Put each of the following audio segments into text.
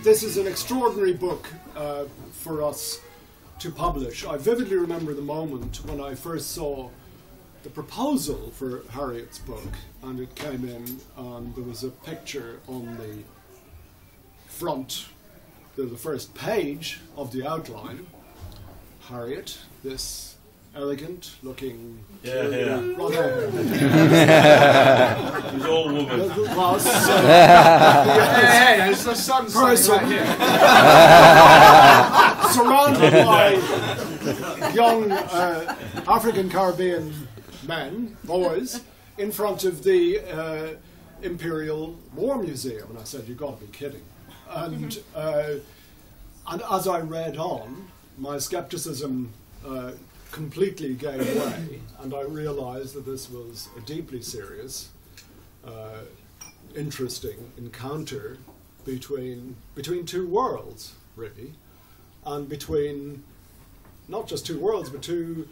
this is an extraordinary book for us to publish. I vividly remember the moment when I first saw the proposal for Harriet's book, and it came in, and there was a picture on the front, the first page of the outline. Harriet, this elegant-looking, rather she's all woman. There's the sun person right here. surrounded by young African Caribbean men, boys, in front of the Imperial War Museum, and I said, "You've got to be kidding!" And as I read on, my skepticism completely gave way, and I realized that this was a deeply serious, interesting encounter between two worlds, really, and between not just two worlds, but two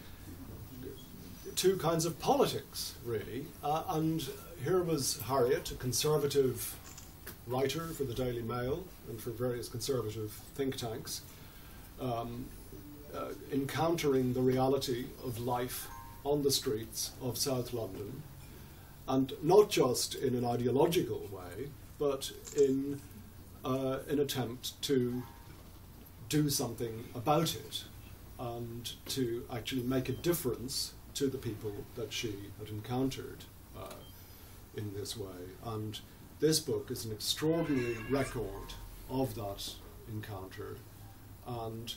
kinds of politics, really. And here was Harriet, a conservative writer for the Daily Mail and for various conservative think tanks, encountering the reality of life on the streets of South London, and not just in an ideological way, but in an attempt to do something about it and to actually make a difference to the people that she had encountered in this way. And this book is an extraordinary record of that encounter, and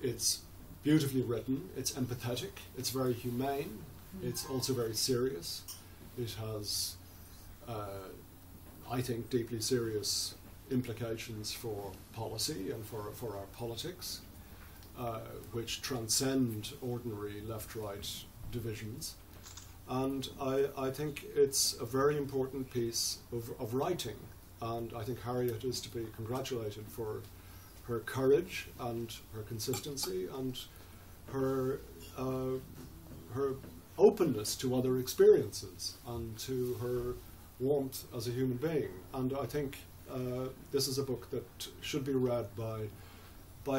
it's beautifully written, it's empathetic, it's very humane, it's also very serious. It has, I think, deeply serious implications for policy and for our politics, which transcend ordinary left-right divisions. And I think it's a very important piece of writing, and I think Harriet is to be congratulated for her courage and her consistency and her openness to other experiences and to her warmth as a human being. And I think this is a book that should be read by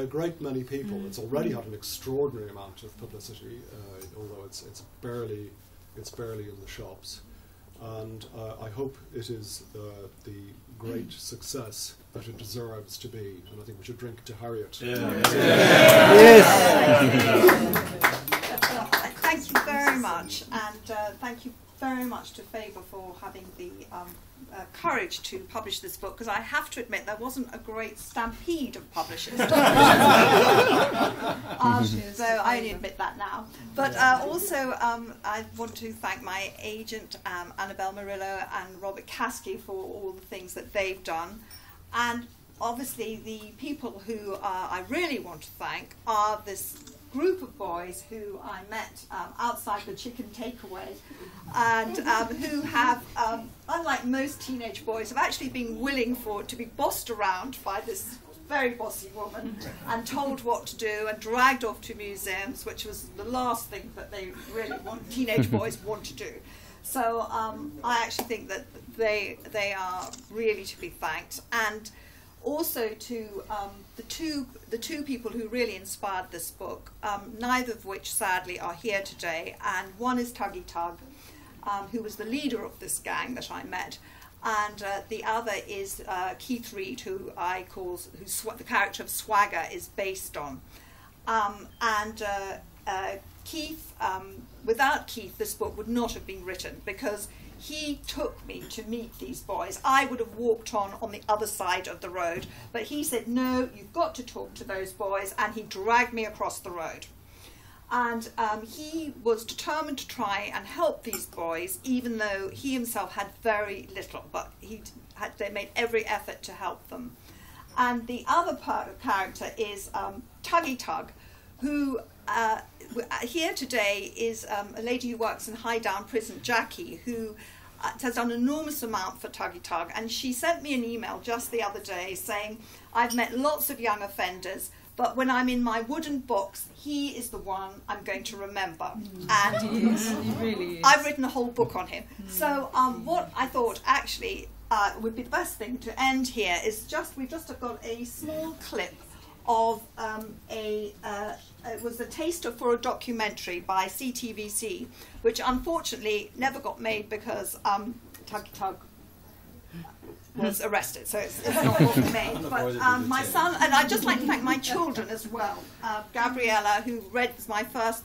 a great many people. It's already had an extraordinary amount of publicity, although it's barely in the shops. And I hope it is the great success that it deserves to be. And I think we should drink to Harriet. Yes. Thank you very much, and thank you very much to Faber for having the courage to publish this book, because I have to admit there wasn't a great stampede of publishers. So I only admit that now. But also I want to thank my agent, Annabelle Murillo and Robert Caskey, for all the things that they've done. And obviously the people who I really want to thank are this group of boys who I met outside the chicken takeaway, and who have, unlike most teenage boys, have actually been willing to be bossed around by this very bossy woman and told what to do and dragged off to museums, which was the last thing that they really teenage boys want to do. So I actually think that they are really to be thanked. And also to the two people who really inspired this book, neither of which sadly are here today. And one is Tuggy Tug, who was the leader of this gang that I met, and the other is Keith Reid, who the character of Swagger is based on. Keith, without Keith, this book would not have been written, because he took me to meet these boys. I would have walked on the other side of the road, but he said, "No, you've got to talk to those boys," and he dragged me across the road. And he was determined to try and help these boys, even though he himself had very little, but they made every effort to help them. And the other character is Tuggy Tug, who here today is a lady who works in High Down Prison, Jackie, who has done an enormous amount for Tuggy Tug. And she sent me an email just the other day saying, "I've met lots of young offenders, but when I'm in my wooden box, he is the one I'm going to remember." And he really is. I've written a whole book on him. So what I thought, actually, would be the best thing to end here is we've just got a small clip of it was a taster for a documentary by CTVC, which unfortunately never got made because Tuggy Tug was arrested, so it's not what we made. But my son, and I'd just like to thank my children as well, Gabriella, who was my first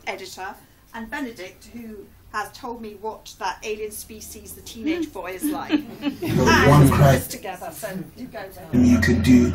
editor, and Benedict, who has told me what that alien species, the teenage boy, is like. And One put this together, so you go there. you could do